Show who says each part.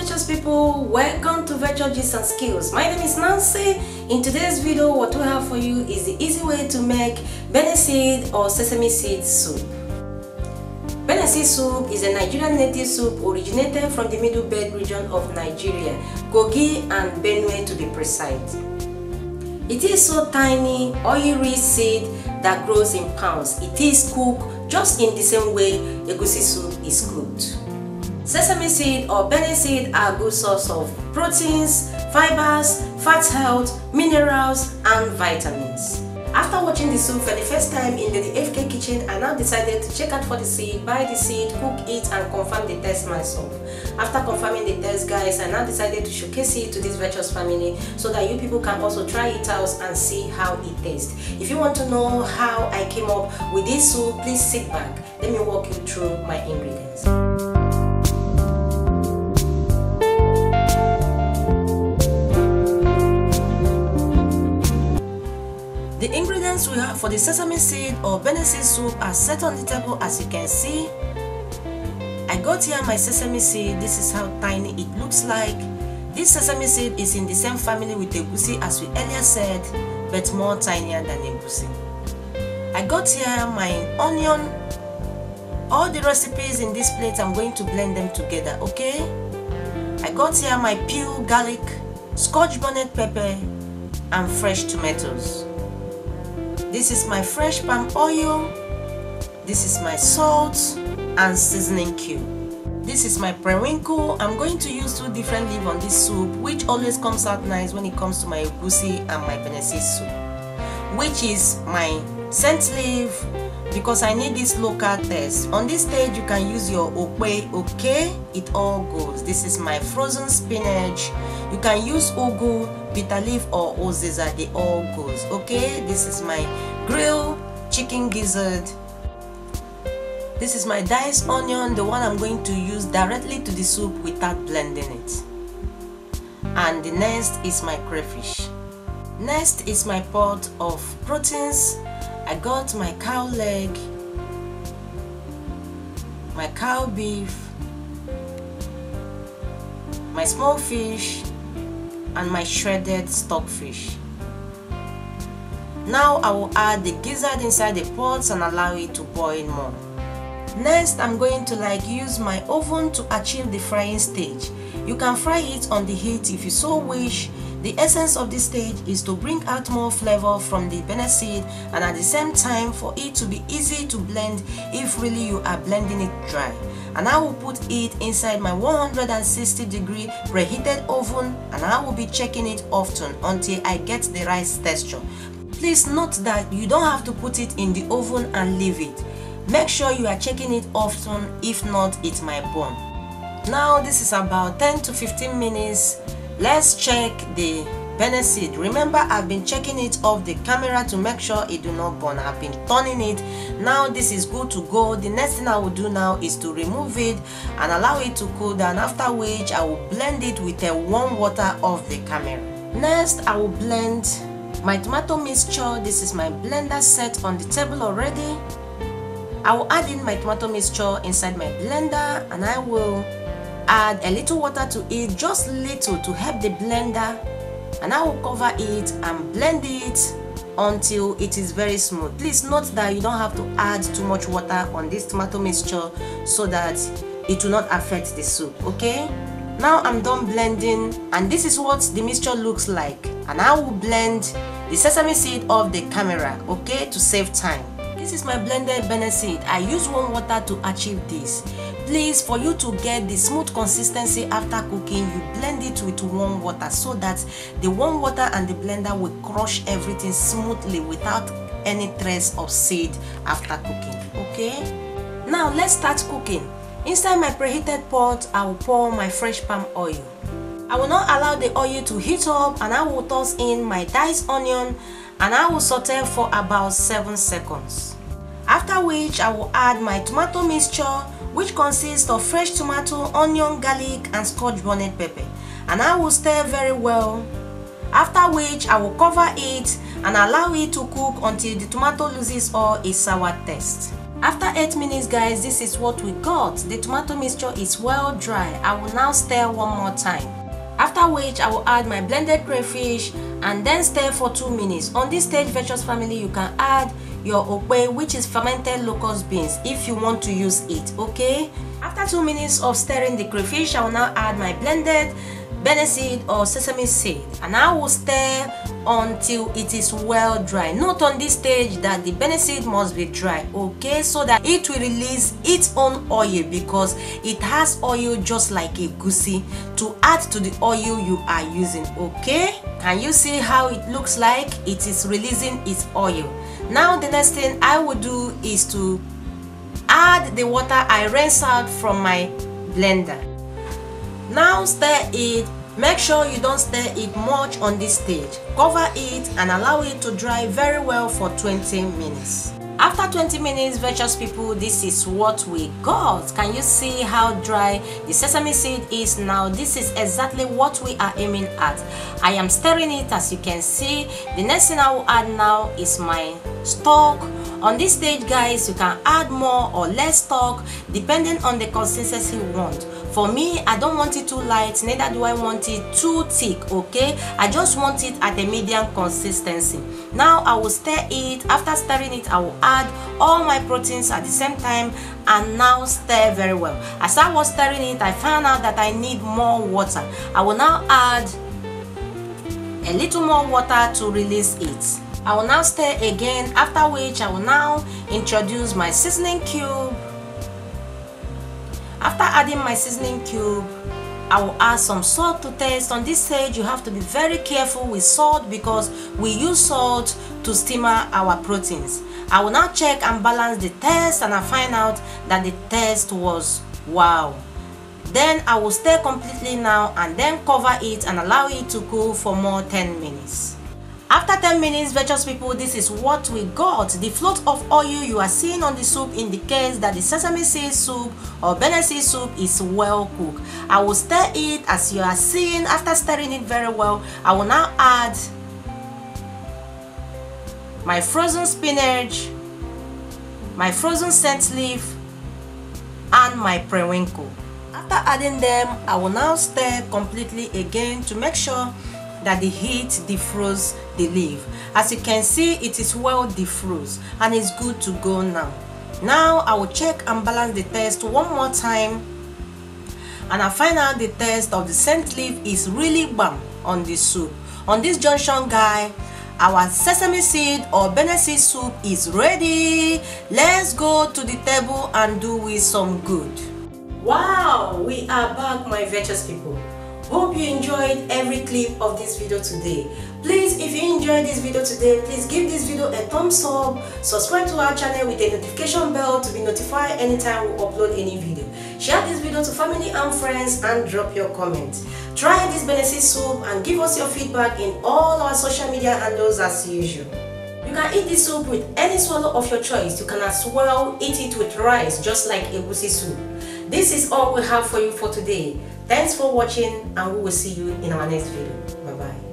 Speaker 1: virtuous people, welcome to Virtual Gist and Skills. My name is Nancy. In today's video, what we have for you is the easy way to make Beniseed or sesame seed soup. Beniseed soup is a Nigerian native soup originated from the Middle Belt region of Nigeria, Kogi and Benue to be precise. It is so tiny, oil-rich seed that grows in pounds. It is cooked just in the same way egusi soup is cooked. Sesame seed or Beniseed are a good source of proteins, fibers, fat health, minerals, and vitamins. After watching the soup for the first time in the FK kitchen, I now decided to check out for the seed, buy the seed, cook it, and confirm the taste myself. After confirming the taste, guys, I now decided to showcase it to this virtuous family so that you people can also try it out and see how it tastes. If you want to know how I came up with this soup, please sit back. Let me walk you through my ingredients. The ingredients we have for the sesame seed or Beniseed soup are set on the table as you can see. I got here my sesame seed. This is how tiny it looks like. This sesame seed is in the same family with egusi as we earlier said, but more tinier than egusi. I got here my onion. All the recipes in this plate, I'm going to blend them together, okay? I got here my peeled garlic, Scotch bonnet pepper, and fresh tomatoes. This is my fresh palm oil. This is my salt and seasoning cube. This is my periwinkle. I'm going to use two different leaves on this soup, which always comes out nice when it comes to my egusi and my Beniseed soup, which is my scent leaf, because I need this local taste. On this stage, you can use your okwe, okay? It all goes. This is my frozen spinach. You can use ugu, bitter leaf, or oziza. They all goes, okay? This is my grilled chicken gizzard. This is my diced onion, the one I'm going to use directly to the soup without blending it. And the next is my crayfish. Next is my pot of proteins. I got my cow leg, my cow beef, my small fish, and my shredded stockfish. Now I will add the gizzard inside the pot and allow it to boil more. Next, I'm going to use my oven to achieve the frying stage. You can fry it on the heat if you so wish. The essence of this stage is to bring out more flavor from the Beniseed and at the same time for it to be easy to blend if really you are blending it dry. And I will put it inside my 160-degree preheated oven and I will be checking it often until I get the right texture. Please note that you don't have to put it in the oven and leave it. Make sure you are checking it often, if not it might burn. Now this is about 10 to 15 minutes. Let's check the Beniseed. Remember, I've been checking it off the camera to make sure it do not burn. I've been turning it. Now this is good to go. The next thing I will do now is to remove it and allow it to cool down, after which I will blend it with a warm water off the camera. Next, I will blend my tomato mixture. This is my blender set on the table already. I will add in my tomato mixture inside my blender and I will add a little water to it, just little, to help the blender, and I will cover it and blend it until it is very smooth. Please note that you don't have to add too much water on this tomato mixture so that it will not affect the soup, okay? Now I'm done blending and this is what the mixture looks like, and I will blend the sesame seed off the camera, okay, to save time. This is my blended Beniseed. I use warm water to achieve this. Please, for you to get the smooth consistency after cooking, you blend it with warm water so that the warm water and the blender will crush everything smoothly without any trace of seed after cooking, okay? Now let's start cooking. Inside my preheated pot, I will pour my fresh palm oil. I will not allow the oil to heat up and I will toss in my diced onion and I will saute for about 7 seconds. After which I will add my tomato mixture, which consists of fresh tomato, onion, garlic, and Scotch bonnet pepper, and I will stir very well. After which I will cover it and allow it to cook until the tomato loses all its sour taste. After 8 minutes guys, this is what we got. The tomato mixture is well dry. I will now stir one more time. After which I will add my blended crayfish and then stir for 2 minutes. On this stage, Virtuous family, you can add your okpe, which is fermented locust beans, if you want to use it, okay? After 2 minutes of stirring the crayfish, I will now add my blended Beniseed or sesame seed, and I will stir until it is well dry. Note on this stage that the Beniseed must be dry, okay, so that it will release its own oil, because it has oil just like a goosey to add to the oil you are using, okay? Can you see how it looks like? It is releasing its oil. Now the next thing I will do is to add the water I rinse out from my blender. Now stir it. Make sure you don't stir it much on this stage. Cover it and allow it to dry very well for 20 minutes. After 20 minutes, Virtuous people, this is what we got. Can you see how dry the sesame seed is now? This is exactly what we are aiming at. I am stirring it, as you can see. The next thing I will add now is my stock. On this stage guys, you can add more or less stock depending on the consistency you want. For me, I don't want it too light, neither do I want it too thick, okay? I just want it at a medium consistency. Now I will stir it. After stirring it, I will add all my proteins at the same time and now stir very well. As I was stirring it, I found out that I need more water. I will now add a little more water to release it. I will now stir again, after which I will now introduce my seasoning cube. After adding my seasoning cube, I will add some salt to taste. On this stage, you have to be very careful with salt because we use salt to simmer our proteins. I will now check and balance the taste, and I find out that the taste was wow. Then I will stir completely now and then cover it and allow it to cool for more 10 minutes. After 10 minutes, Virtuous people, this is what we got. The float of oil you are seeing on the soup indicates that the sesame seed soup or Beniseed soup is well cooked. I will stir it as you are seeing. After stirring it very well, I will now add my frozen spinach, my frozen scent leaf, and my periwinkle. After adding them, I will now stir completely again to make sure that the heat defrosts the leaf. As you can see, it is well defrosted and it's good to go now. Now I will check and balance the taste one more time, and I find out the taste of the scent leaf is really bam on the soup. On this junction guy, our sesame seed or Beniseed soup is ready. Let's go to the table and do with some good. Wow, we are back, my Virtuous people. Hope you enjoyed every clip of this video today. Please, if you enjoyed this video today, please give this video a thumbs up, subscribe to our channel with a notification bell to be notified anytime we upload any video. Share this video to family and friends and drop your comments. Try this Beniseed soup and give us your feedback in all our social media handles as usual. You can eat this soup with any swallow of your choice. You can as well eat it with rice, just like a goosey soup. This is all we have for you for today. Thanks for watching, and we will see you in our next video. Bye bye.